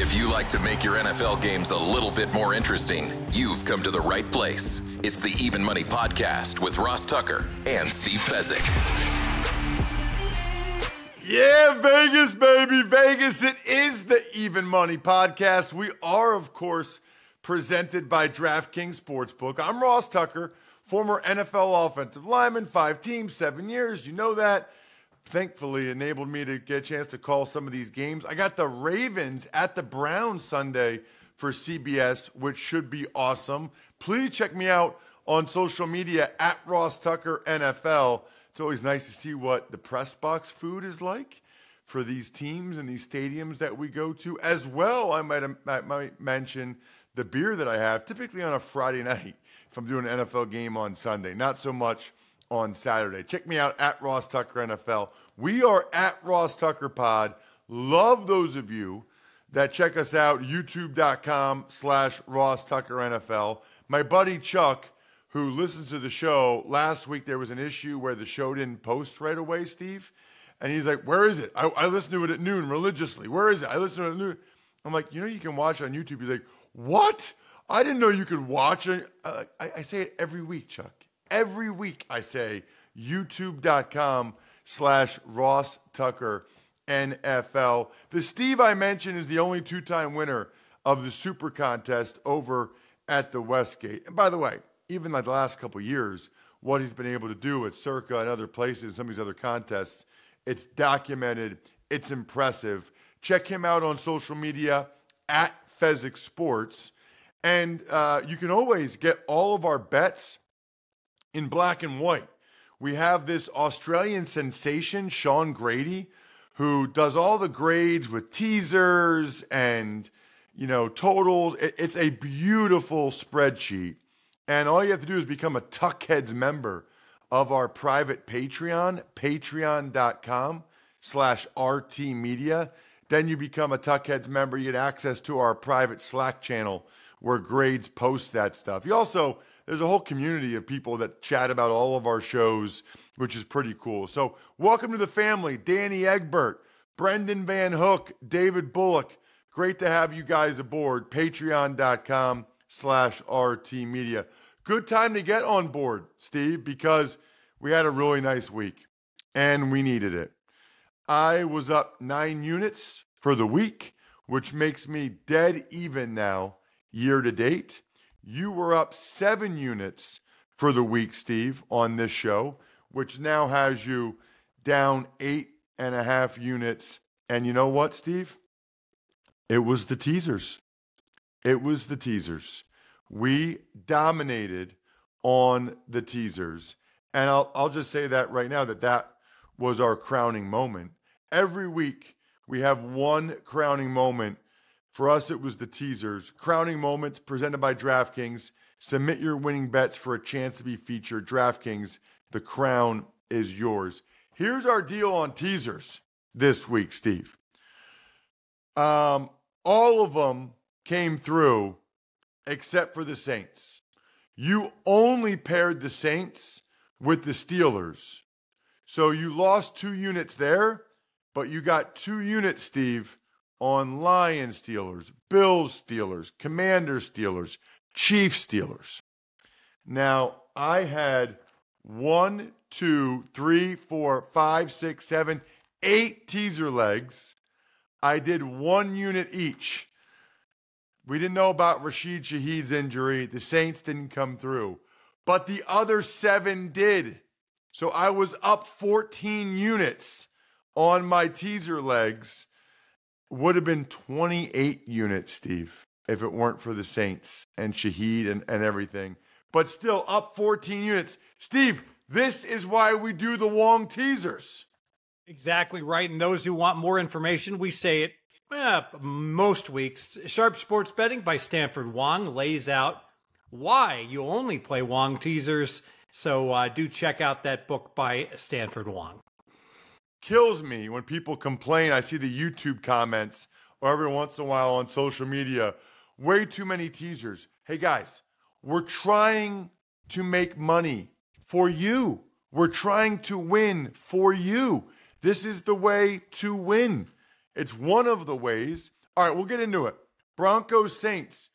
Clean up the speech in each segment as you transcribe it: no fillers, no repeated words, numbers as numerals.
If you like to make your NFL games a little bit more interesting, you've come to the right place. It's the Even Money Podcast with Ross Tucker and Steve Fezzik. Yeah, Vegas, baby, Vegas. It is the Even Money Podcast. We are, of course, presented by DraftKings Sportsbook. I'm Ross Tucker, former NFL offensive lineman, 5 teams, 7 years. You know that. Thankfully, enabled me to get a chance to call some of these games. I got the Ravens at the Browns Sunday for CBS, which should be awesome. Please check me out on social media at Ross Tucker NFL. It's always nice to see what the press box food is like for these teams and these stadiums that we go to. As well, I might mention the beer that I have, typically on a Friday night if I'm doing an NFL game on Sunday. Not so much on Saturday. Check me out at Ross Tucker NFL. We are at Ross Tucker Pod. Love those of you that check us out, youtube.com/Ross Tucker NFL. My buddy Chuck, who listens to the show, last week there was an issue where the show didn't post right away, Steve. And he's like, where is it? I listen to it at noon religiously. Where is it? I listen to it at noon. I'm like, you can watch it on YouTube. He's like, what? I didn't know you could watch it. I say it every week, Chuck. Every week I say youtube.com/Ross Tucker NFL. The Steve I mentioned is the only 2-time winner of the Super Contest over at the Westgate. And by the way, even like the last couple of years, what he's been able to do at Circa and other places, some of these other contests, it's documented. It's impressive. Check him out on social media at Fezzik Sports. And you can always get all of our bets in black and white. We have this Australian sensation, Sean Grady, who does all the grades with teasers and, totals. It's a beautiful spreadsheet. And all you have to do is become a Tuckheads member of our private Patreon, patreon.com/RT Media. Then you become a Tuckheads member. You get access to our private Slack channel where Grades posts that stuff. There's a whole community of people that chat about all of our shows, which is pretty cool. So welcome to the family, Danny Egbert, Brendan Van Hook, David Bullock. Great to have you guys aboard, patreon.com/RT Media. Good time to get on board, Steve, because we had a really nice week and we needed it. I was up 9 units for the week, which makes me dead even now year to date. You were up 7 units for the week, Steve, on this show, which now has you down 8.5 units. And you know what, Steve? It was the teasers. It was the teasers. We dominated on the teasers. And I'll just say that right now, that was our crowning moment. Every week, we have one crowning moment. For us, it was the teasers. Crowning moments presented by DraftKings. Submit your winning bets for a chance to be featured. DraftKings, the crown is yours. Here's our deal on teasers this week, Steve. All of them came through except for the Saints. You only paired the Saints with the Steelers. So you lost 2 units there, but you got 2 units, Steve, on Lions Steelers, Bills Steelers, Commanders Steelers, Chiefs Steelers. Now, I had 1, 2, 3, 4, 5, 6, 7, 8 teaser legs. I did 1 unit each. We didn't know about Rashid Shaheed's injury. The Saints didn't come through. But the other 7 did. So I was up 14 units on my teaser legs. Would have been 28 units, Steve, if it weren't for the Saints and Shaheed and everything. But still up 14 units. Steve, this is why we do the Wong teasers. Exactly right. And those who want more information, we say it most weeks. Sharp Sports Betting by Stanford Wong lays out why you only play Wong teasers. So do check out that book by Stanford Wong. Kills me when people complain. I see the YouTube comments or every once in a while on social media, way too many teasers. Hey guys, we're trying to make money for you. We're trying to win for you. This is the way to win. It's one of the ways. All right, we'll get into it. Broncos Saints.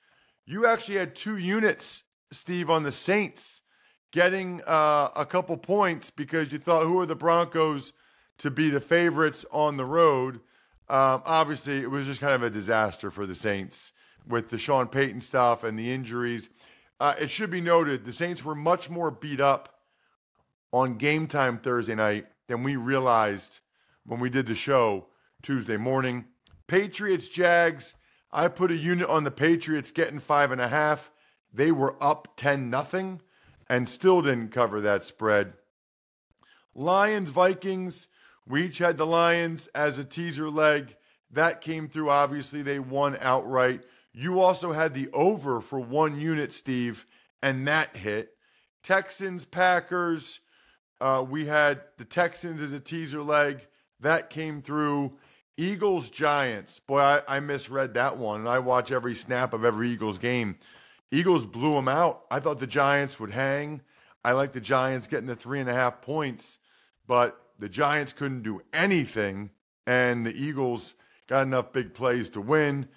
You actually had 2 units, Steve, on the Saints, getting a couple points because you thought, who are the Broncos to be the favorites on the road? Obviously, it was just kind of a disaster for the Saints with the Sean Payton stuff and the injuries. It should be noted, the Saints were much more beat up on game time Thursday night than we realized when we did the show Tuesday morning. Patriots, Jags, I put a unit on the Patriots getting 5.5. They were up 10-0 and still didn't cover that spread. Lions, Vikings, we each had the Lions as a teaser leg. That came through. Obviously, they won outright. You also had the over for 1 unit, Steve, and that hit. Texans, Packers, we had the Texans as a teaser leg. That came through. Eagles, Giants. Boy, I misread that one, and I watch every snap of every Eagles game. Eagles blew them out. I thought the Giants would hang. I like the Giants getting the 3.5 points, but the Giants couldn't do anything, and the Eagles got enough big plays to win.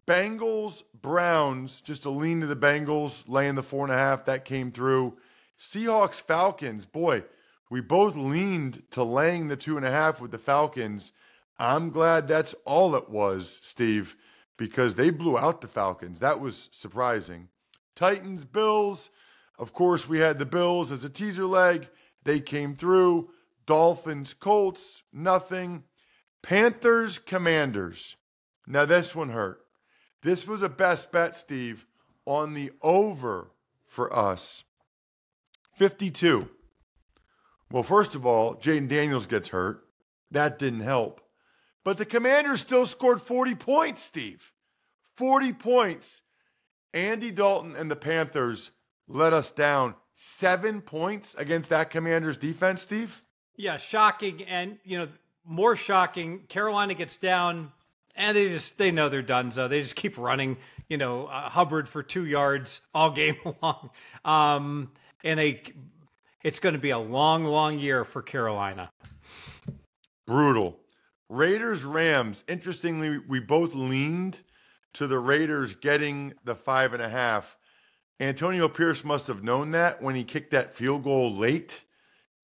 Bengals, Browns, just a lean to the Bengals, laying the 4.5. That came through. Seahawks, Falcons. Boy, we both leaned to laying the 2.5 with the Falcons. I'm glad that's all it was, Steve, because they blew out the Falcons. That was surprising. Titans, Bills. Of course, we had the Bills as a teaser leg. They came through. Dolphins, Colts, nothing. Panthers, Commanders. Now this one hurt. This was a best bet, Steve, on the over for us. 52. Well, first of all, Jaden Daniels gets hurt. That didn't help. But the Commanders still scored 40 points, Steve. 40 points. Andy Dalton and the Panthers let us down 7 points against that Commanders defense, Steve. Yeah, shocking. And, more shocking, Carolina gets down and they know they're done. So they just keep running, Hubbard for 2 yards all game long. It's going to be a long, long year for Carolina. Brutal. Raiders, Rams. Interestingly, we both leaned to the Raiders getting the 5.5. Antonio Pierce must have known that when he kicked that field goal late,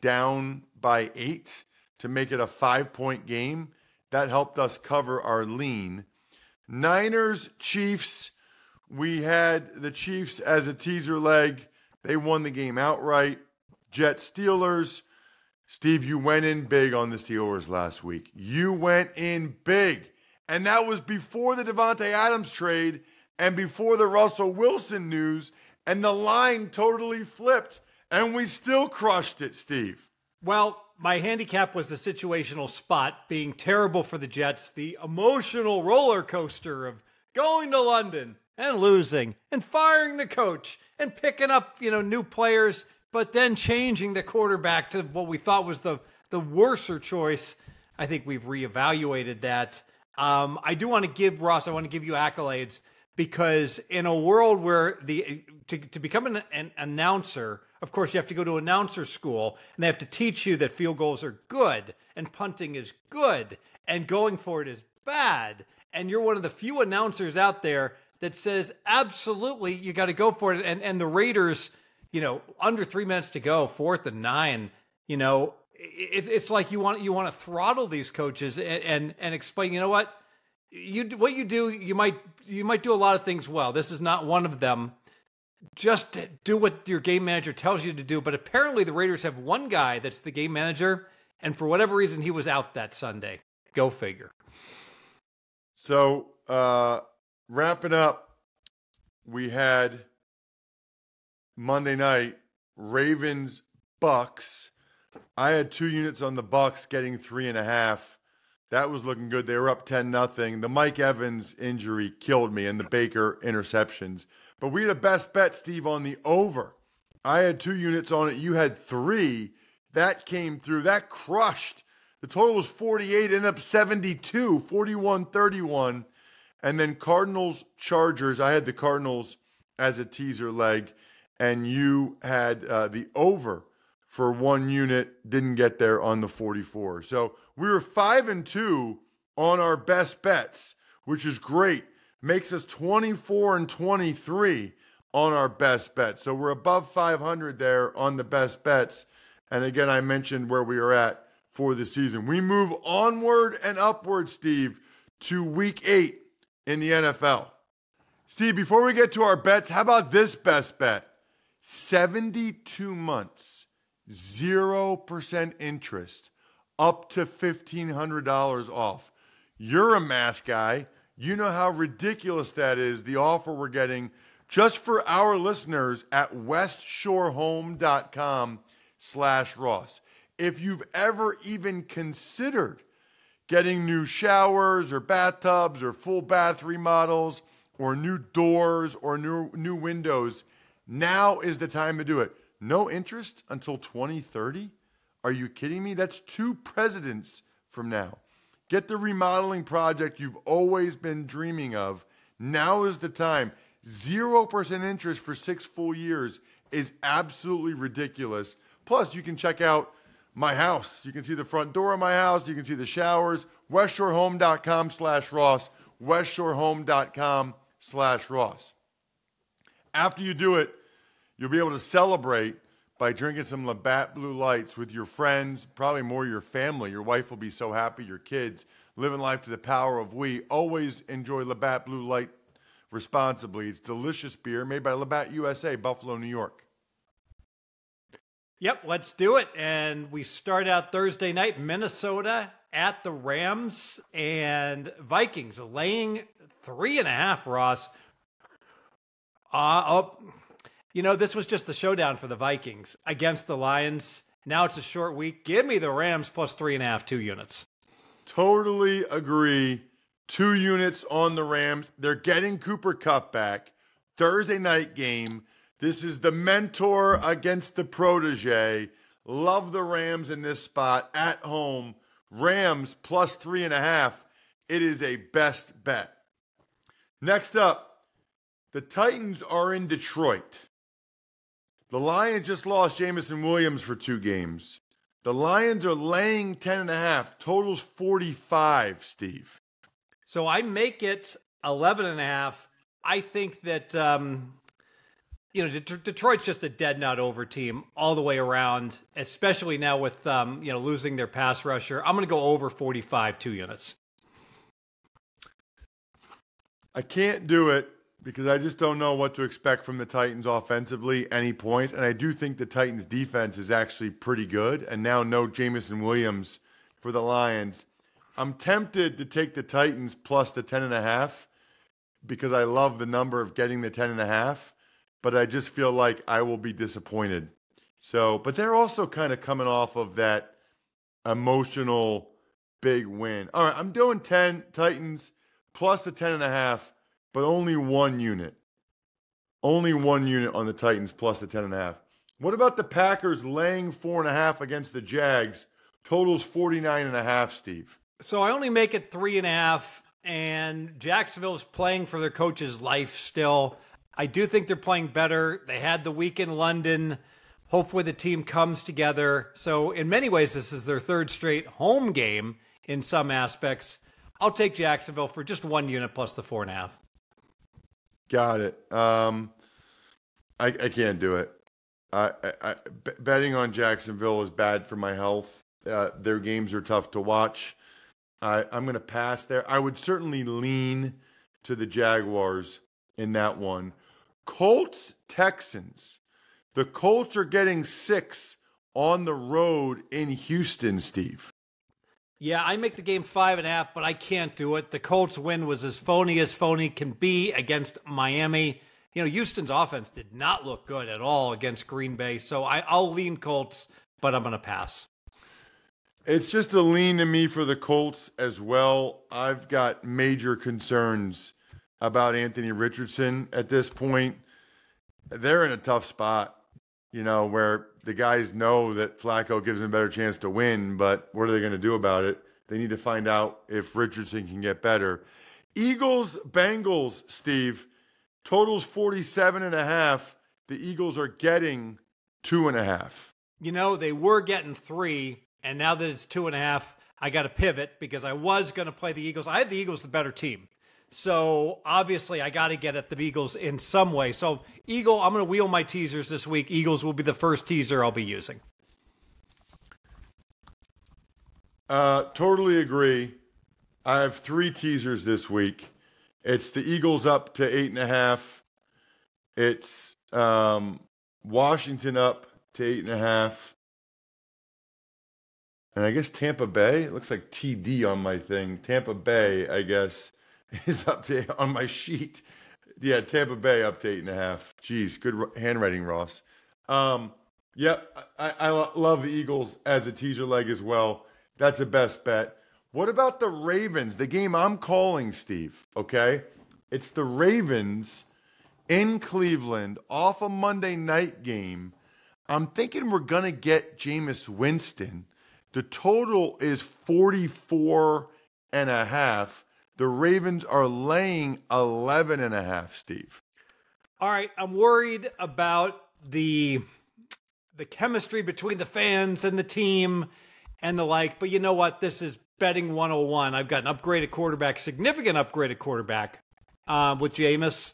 down by 8 to make it a 5-point game. That helped us cover our lean. Niners, Chiefs. We had the Chiefs as a teaser leg. They won the game outright. Jets, Steelers. Steve, you went in big on the Steelers last week. You went in big. And that was before the Devontae Adams trade and before the Russell Wilson news. And the line totally flipped. And we still crushed it, Steve. Well, my handicap was the situational spot being terrible for the Jets, the emotional roller coaster of going to London and losing and firing the coach and picking up, new players, but then changing the quarterback to what we thought was the worser choice. I think we've reevaluated that. I do want to give Ross, I want to give you accolades because in a world where to become an announcer, of course, you have to go to announcer school, and they have to teach you that field goals are good, and punting is good, and going for it is bad. And you're one of the few announcers out there that says, absolutely, you got to go for it. And the Raiders, under 3 minutes to go, 4th and 9, it's like you want to throttle these coaches and explain, what you do, you might do a lot of things well. This is not one of them. Just do what your game manager tells you to do. But apparently the Raiders have one guy that's the game manager, and for whatever reason, he was out that Sunday. Go figure. So, wrapping up, we had Monday night, Ravens, Bucks. I had 2 units on the Bucks getting 3.5. That was looking good. They were up 10-0. The Mike Evans injury killed me and the Baker interceptions. But we had a best bet, Steve, on the over. I had 2 units on it. You had 3. That came through. That crushed. The total was 48, ended up 72, 41-31. And then Cardinals, Chargers. I had the Cardinals as a teaser leg. And you had the over for 1 unit. Didn't get there on the 44. So we were 5-2 on our best bets, which is great. Makes us 24-23 on our best bet. So we're above 500 there on the best bets. And again, I mentioned where we are at for the season. We move onward and upward, Steve, to week 8 in the NFL. Steve, before we get to our bets, how about this best bet? 72 months, 0% interest, up to $1,500 off. You're a math guy. You know how ridiculous that is, the offer we're getting just for our listeners at westshorehome.com/Ross. If you've ever even considered getting new showers or bathtubs or full bath remodels or new doors or new windows, now is the time to do it. No interest until 2030? Are you kidding me? That's 2 presidents from now. Get the remodeling project you've always been dreaming of. Now is the time. 0% interest for 6 full years is absolutely ridiculous. Plus, you can check out my house. You can see the front door of my house. You can see the showers. westshorehome.com/Ross. westshorehome.com/Ross. After you do it, you'll be able to celebrate by drinking some Labatt Blue Lights with your friends, probably more your family. Your wife will be so happy, your kids. Living life to the power of we. Always enjoy Labatt Blue Light responsibly. It's delicious beer made by Labatt USA, Buffalo, New York. Yep, let's do it. And we start out Thursday night, Minnesota at the Rams, and Vikings laying 3.5, Ross. This was just the showdown for the Vikings against the Lions. Now it's a short week. Give me the Rams plus 3.5, 2 units. Totally agree. 2 units on the Rams. They're getting Cooper Kupp back. Thursday night game. This is the mentor against the protege. Love the Rams in this spot at home. Rams plus 3.5. It is a best bet. Next up, the Titans are in Detroit. The Lions just lost Jameson Williams for 2 games. The Lions are laying 10.5. Totals 45, Steve. So I make it 11.5. I think that, Detroit's just a dead nut over team all the way around, especially now with, losing their pass rusher. I'm going to go over 45, 2 units. I can't do it because I just don't know what to expect from the Titans offensively any point. And I do think the Titans defense is actually pretty good. And now no Jameson Williams for the Lions. I'm tempted to take the Titans plus the 10.5 because I love the number of getting the 10.5, but I just feel like I will be disappointed. So, but they're also kind of coming off of that emotional big win. All right, I'm doing 10 Titans plus the 10.5, but only 1 unit. Only 1 unit on the Titans plus the 10.5. What about the Packers laying 4.5 against the Jags? Totals 49.5, Steve. So I only make it 3.5, and Jacksonville is playing for their coach's life still. I do think they're playing better. They had the week in London. Hopefully the team comes together. So in many ways, this is their 3rd straight home game in some aspects. I'll take Jacksonville for just 1 unit plus the 4.5. Got it. I can't do it. Betting on Jacksonville is bad for my health. Their games are tough to watch. I'm going to pass there. I would certainly lean to the Jaguars in that one. Colts, Texans. The Colts are getting 6 on the road in Houston, Steve. Yeah, I make the game 5.5, but I can't do it. The Colts win was as phony can be against Miami. Houston's offense did not look good at all against Green Bay, so I'll lean Colts, but I'm going to pass. It's just a lean to me for the Colts as well. I've got major concerns about Anthony Richardson at this point. They're in a tough spot, where the guys know that Flacco gives them a better chance to win, but what are they going to do about it? They need to find out if Richardson can get better. Eagles, Bengals, Steve, totals 47.5. The Eagles are getting 2.5. They were getting 3. And now that it's 2.5, I got to pivot because I was going to play the Eagles. I had the Eagles the better team. So obviously I got to get at the Eagles in some way. So Eagle, I'm going to wheel my teasers this week. Eagles will be the first teaser I'll be using. Totally agree. I have 3 teasers this week. It's the Eagles up to 8.5. It's Washington up to 8.5. And I guess Tampa Bay, it looks like TD on my thing. Tampa Bay, I guess, is up to, on my sheet. Yeah, Tampa Bay up to 8.5. Geez, good handwriting, Ross. Yep, I love the Eagles as a teaser leg as well. That's the best bet. What about the Ravens? The game I'm calling, Steve, okay? It's the Ravens in Cleveland off a Monday night game. I'm thinking we're going to get Jameis Winston. The total is 44.5. The Ravens are laying 11.5, Steve. All right, I'm worried about the chemistry between the fans and the team and the like, but you know what? This is betting 101. I've got an upgraded quarterback, significant upgraded quarterback with Jameis,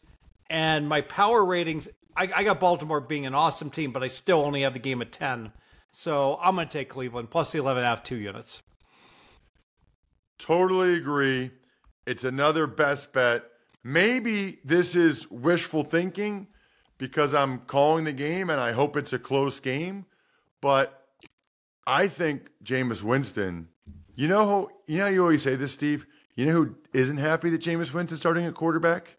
and my power ratings, I got Baltimore being an awesome team, but I still only have the game at 10. So I'm going to take Cleveland plus the 11.5, 2 units. Totally agree. It's another best bet. Maybe this is wishful thinking because I'm calling the game and I hope it's a close game. But I think Jameis Winston, you know you always say this, Steve? You know who isn't happy that Jameis Winston's starting at quarterback?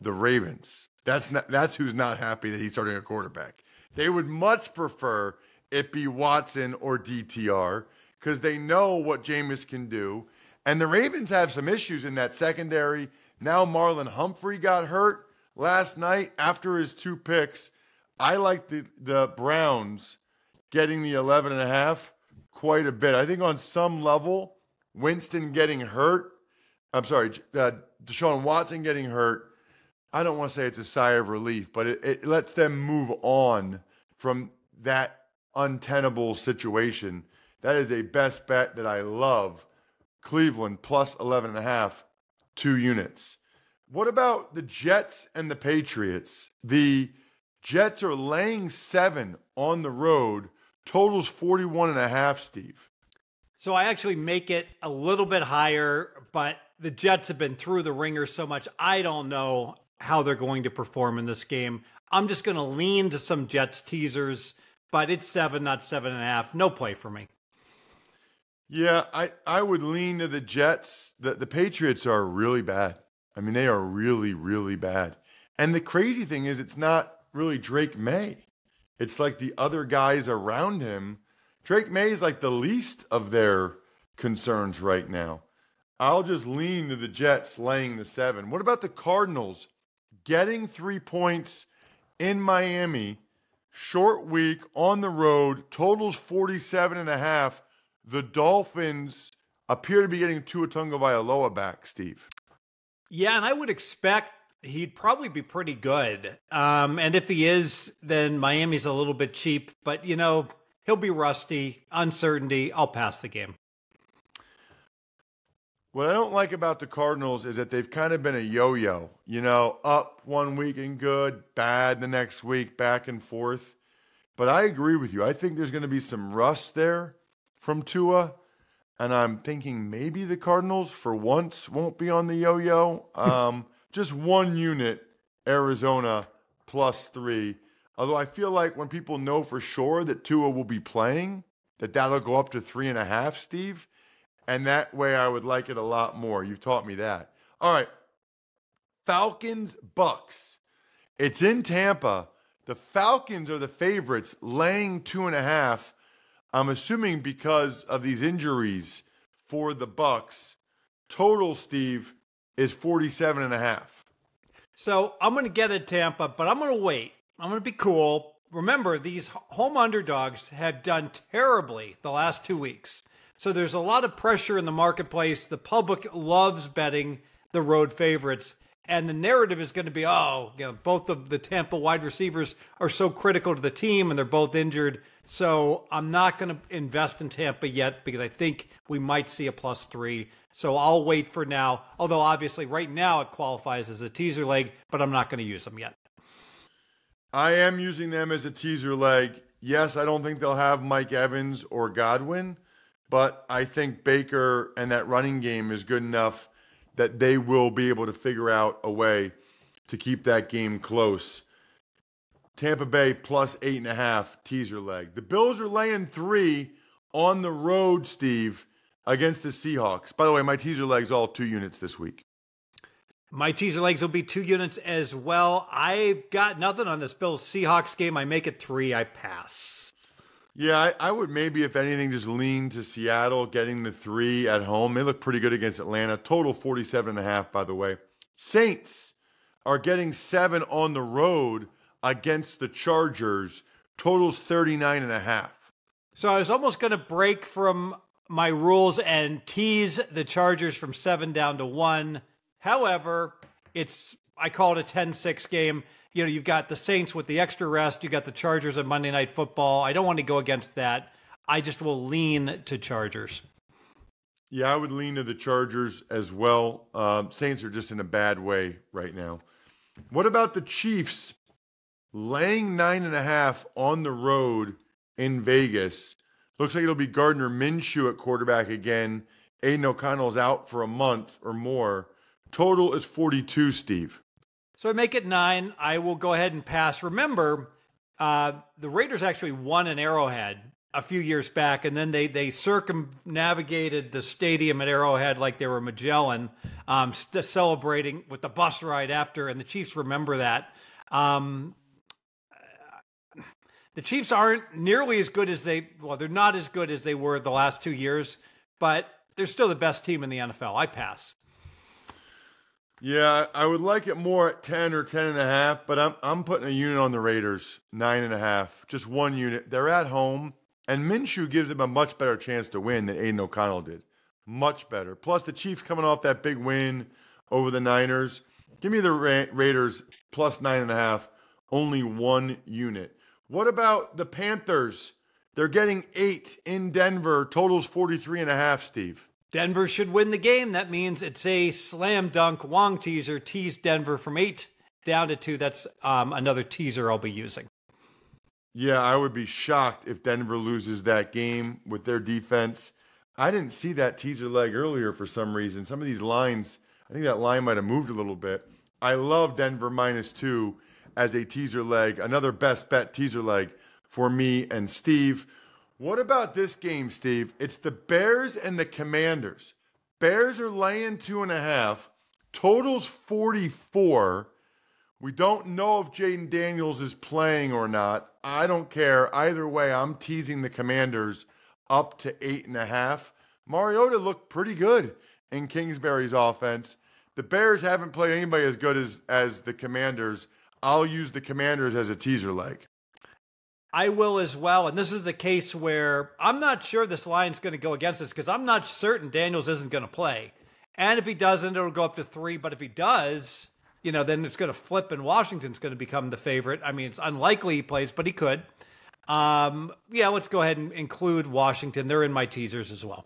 The Ravens. That's who's not happy that he's starting a quarterback. They would much prefer it be Watson or DTR because they know what Jameis can do. And the Ravens have some issues in that secondary. Now Marlon Humphrey got hurt last night after his 2 picks. I like the Browns getting the 11.5 quite a bit. I think on some level, Winston getting hurt, Deshaun Watson getting hurt, I don't want to say it's a sigh of relief, but it lets them move on from that untenable situation. That is a best bet that I love. Cleveland plus 11.5, 2 units. What about the Jets and the Patriots? The Jets are laying 7 on the road. Totals 41.5, Steve. So I actually make it a little bit higher, but the Jets have been through the ringer so much. I don't know how they're going to perform in this game. I'm just going to lean to some Jets teasers, but it's 7, not 7.5. No play for me. Yeah, I would lean to the Jets. The Patriots are really bad. I mean, they are really, really bad. And the crazy thing is it's not really Drake May. It's like the other guys around him. Drake May is like the least of their concerns right now. I'll just lean to the Jets laying the 7. What about the Cardinals getting 3 points in Miami? Short week on the road. Totals 47.5. The Dolphins appear to be getting Tua Tagovailoa back, Steve. Yeah, and I would expect he'd probably be pretty good. And if he is, then Miami's a little bit cheap. But, he'll be rusty, uncertainty. I'll pass the game. What I don't like about the Cardinals is that they've kind of been a yo-yo. Up one week and good, bad the next week, back and forth. But I agree with you. I think there's going to be some rust there from Tua, and I'm thinking maybe the Cardinals for once won't be on the yo-yo. Just 1 unit, Arizona plus 3. Although I feel like when people know for sure that Tua will be playing, that'll go up to 3.5, Steve. And that way I would like it a lot more. You've taught me that. All right, Falcons, Bucks. It's in Tampa. The Falcons are the favorites, laying 2.5. I'm assuming because of these injuries for the Bucks. Total, Steve, is 47.5. So I'm going to get at Tampa, but I'm going to wait. I'm going to be cool. Remember, these home underdogs have done terribly the last 2 weeks. So there's a lot of pressure in the marketplace. The public loves betting the road favorites. And the narrative is going to be, both of the Tampa wide receivers are so critical to the team and they're both injured. So I'm not going to invest in Tampa yet because I think we might see a +3. So I'll wait for now. Although obviously right now it qualifies as a teaser leg, but I'm not going to use them yet. I am using them as a teaser leg. Yes, I don't think they'll have Mike Evans or Godwin, but I think Baker and that running game is good enough that they will be able to figure out a way to keep that game close. Tampa Bay +8.5 teaser leg. The Bills are laying 3 on the road, Steve, against the Seahawks. By the way, my teaser leg's all 2 units this week. My teaser legs will be 2 units as well. I've got nothing on this Bills Seahawks game. I make it 3. I pass. Yeah, I would maybe, if anything, just lean to Seattle, getting the 3 at home. They look pretty good against Atlanta. Total 47.5, by the way. Saints are getting 7 on the road against the Chargers. Totals 39.5. So I was almost going to break from my rules and tease the Chargers from 7 down to 1. However, I call it a 10-6 game. You know, you've got the Saints with the extra rest. You got the Chargers on Monday Night Football. I don't want to go against that. I just will lean to Chargers. Yeah, I would lean to the Chargers as well. Saints are just in a bad way right now. What about the Chiefs laying 9.5 on the road in Vegas? Looks like it'll be Gardner Minshew at quarterback again. Aiden O'Connell's out for a month or more. Total is 42, Steve. So I make it 9. I will go ahead and pass. Remember, the Raiders actually won an Arrowhead a few years back, and then they circumnavigated the stadium at Arrowhead like they were Magellan, celebrating with the bus ride after, and the Chiefs remember that. The Chiefs aren't nearly as good as they're not as good as they were the last 2 years, but they're still the best team in the NFL. I pass. Yeah, I would like it more at 10 or 10.5, but I'm putting a unit on the Raiders, 9.5, just 1 unit. They're at home, and Minshew gives them a much better chance to win than Aiden O'Connell did. Much better. Plus, the Chiefs coming off that big win over the Niners. Give me the Raiders +9.5, only 1 unit. What about the Panthers? They're getting 8 in Denver. Totals 43.5, Steve. Denver should win the game. That means it's a slam dunk Wong teaser. Tease Denver from 8 down to 2. That's another teaser I'll be using. Yeah, I would be shocked if Denver loses that game with their defense. I didn't see that teaser leg earlier for some reason. Some of these lines, I think that line might have moved a little bit. I love Denver -2 as a teaser leg. Another best bet teaser leg for me and Steve. What about this game, Steve? It's the Bears and the Commanders. Bears are laying 2.5. Totals 44. We don't know if Jaden Daniels is playing or not. I don't care. Either way, I'm teasing the Commanders up to 8.5. Mariota looked pretty good in Kingsbury's offense. The Bears haven't played anybody as good as the Commanders. I'll use the Commanders as a teaser leg. I will as well. And this is a case where I'm not sure this line's going to go against us because I'm not certain Daniels isn't going to play. And if he doesn't, it'll go up to 3. But if he does, then it's going to flip and Washington's going to become the favorite. I mean, it's unlikely he plays, but he could. Let's go ahead and include Washington. They're in my teasers as well.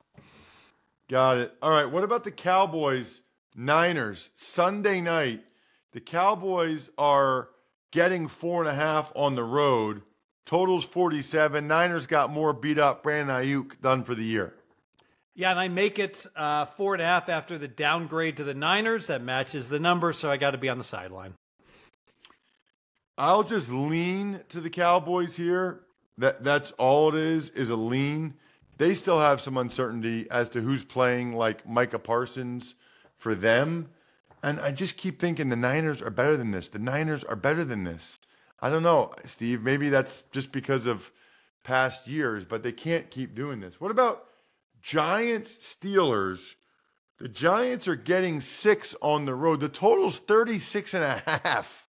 Got it. All right. What about the Cowboys, Niners, Sunday night? The Cowboys are getting 4.5 on the road. Totals 47. Niners got more beat up. Brandon Ayuk done for the year. Yeah, and I make it 4.5 after the downgrade to the Niners. That matches the number, so I got to be on the sideline. I'll just lean to the Cowboys here. That's all it is a lean. They still have some uncertainty as to who's playing like Micah Parsons for them. And I just keep thinking the Niners are better than this. The Niners are better than this. I don't know, Steve. Maybe that's just because of past years, but they can't keep doing this. What about Giants, Steelers? The Giants are getting 6 on the road. The total's 36.5.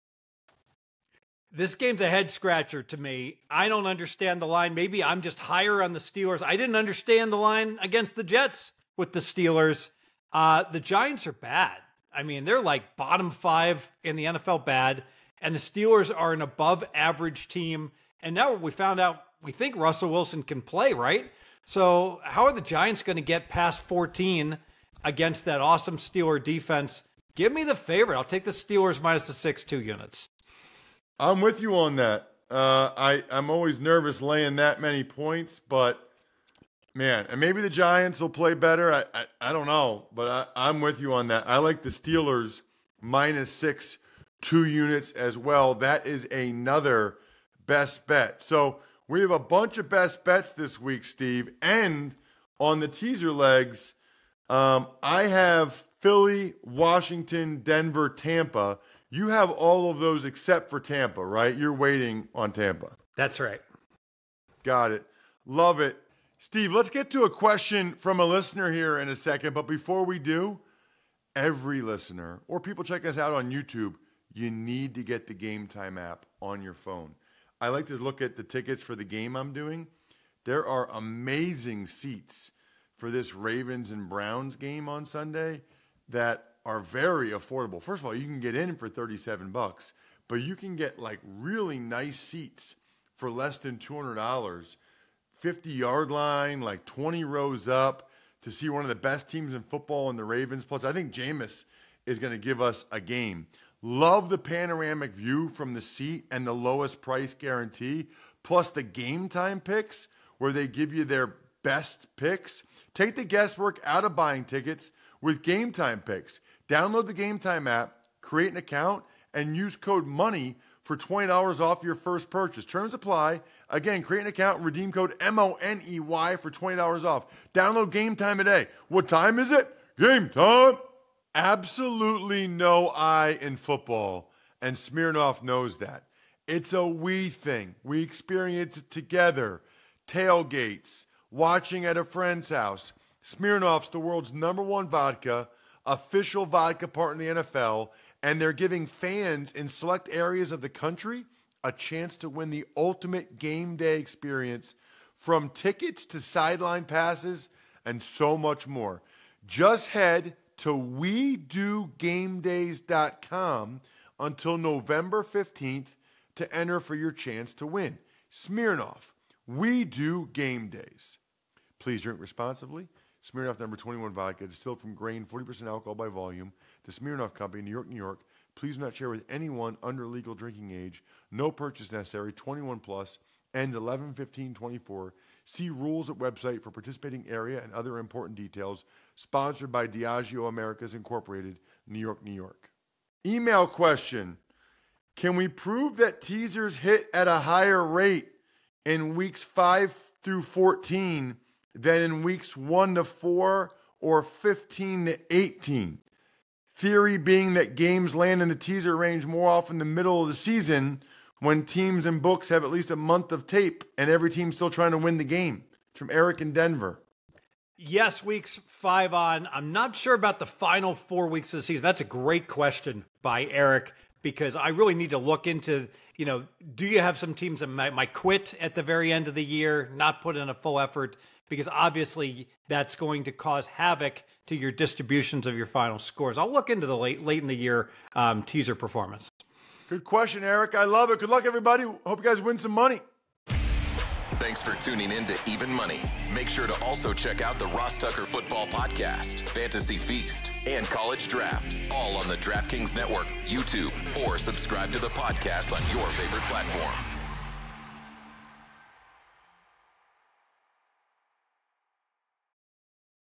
This game's a head scratcher to me. I don't understand the line. Maybe I'm just higher on the Steelers. I didn't understand the line against the Jets with the Steelers. The Giants are bad. I mean, they're like bottom 5 in the NFL bad, and the Steelers are an above average team. And now we found out we think Russell Wilson can play, right? So how are the Giants going to get past 14 against that awesome Steeler defense? Give me the favorite. I'll take the Steelers minus the 6.2 units. I'm with you on that. I'm always nervous laying that many points, but man, and maybe the Giants will play better. I don't know, but I'm with you on that. I like the Steelers minus 6.2 units as well. That is another best bet. So we have a bunch of best bets this week, Steve. And on the teaser legs, I have Philly, Washington, Denver, Tampa. You have all of those except for Tampa, right? You're waiting on Tampa. That's right. Got it. Love it. Steve, let's get to a question from a listener here in a second. But before we do, every listener or people check us out on YouTube, you need to get the Game Time app on your phone. I like to look at the tickets for the game I'm doing. There are amazing seats for this Ravens and Browns game on Sunday that are very affordable. First of all, you can get in for $37, but you can get like really nice seats for less than $200. 50-yard line, like 20 rows up to see one of the best teams in football in the Ravens. Plus, I think Jameis is going to give us a game. Love the panoramic view from the seat and the lowest price guarantee, plus the Game Time picks where they give you their best picks. Take the guesswork out of buying tickets with Game Time picks. Download the Game Time app, create an account, and use code MONEY for $20 off your first purchase. Terms apply. Again, create an account and redeem code MONEY for $20 off. Download Game Time today. What time is it? Game time! Absolutely no I in football, and Smirnoff knows that. It's a we thing. We experience it together. Tailgates, watching at a friend's house. Smirnoff's the world's #1 vodka, official vodka partner in the NFL, and they're giving fans in select areas of the country a chance to win the ultimate game day experience, from tickets to sideline passes and so much more. Just head to WeDoGameDays.com until November 15th to enter for your chance to win. Smirnoff, We Do Game Days. Please drink responsibly. Smirnoff number 21 vodka, distilled from grain, 40% alcohol by volume. The Smirnoff Company, New York, New York. Please do not share with anyone under legal drinking age. No purchase necessary. 21 plus. Ends 11/15/24. See rules at website for participating area and other important details. Sponsored by Diageo Americas Incorporated, New York, New York. Email question. Can we prove that teasers hit at a higher rate in weeks 5 through 14 than in weeks 1 to 4 or 15 to 18? Theory being that games land in the teaser range more often in the middle of the season, when teams and books have at least a month of tape and every team's still trying to win the game. From Eric in Denver. Yes, weeks 5 on. I'm not sure about the final 4 weeks of the season. That's a great question by Eric, because I really need to look into, do you have some teams that might quit at the very end of the year, not put in a full effort? Because obviously that's going to cause havoc to your distributions of your final scores. I'll look into the late in the year teaser performance. Good question, Eric. I love it. Good luck, everybody. Hope you guys win some money. Thanks for tuning in to Even Money. Make sure to also check out the Ross Tucker Football Podcast, Fantasy Feast, and College Draft, all on the DraftKings Network, YouTube, or subscribe to the podcast on your favorite platform.